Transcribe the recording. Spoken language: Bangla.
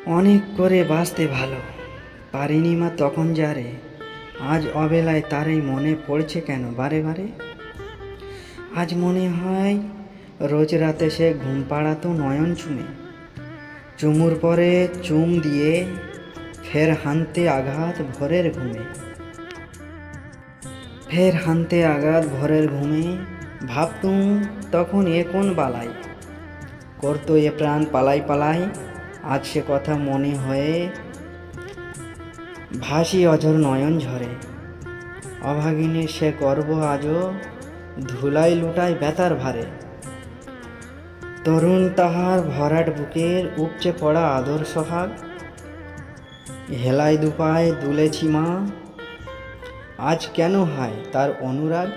অনেক করে বাঁচতে ভালো পারিনি মা তখন যারে, আজ অবেলায় তারই মনে পড়ছে কেন বারে বারে। আজ মনে হয় রোজ রাতে সে ঘুম পাড়াতো নয়ন চুমে, চুমুর পরে চুম দিয়ে ফের হানতে আঘাত ভোরের ঘুমে। ফের হানতে আঘাত ভোরের ঘুমে, ভাবতুম তখন এ কোন বালাই, করতো এ প্রাণ পালাই পালাই। আজ সে কথা মনে হয়ে ভাসি অঝর নয়ন ঝরে। অভাগিনীর সে গর্ব আজও ধুলাই লুটায় বেতার ভারে। তরুণ তাহার ভরাট বুকের উপচে পড়া আদর সোহাগ, হেলায় দুপায় দুলেছি মা, আজ কেন হয় তার অনুরাগ।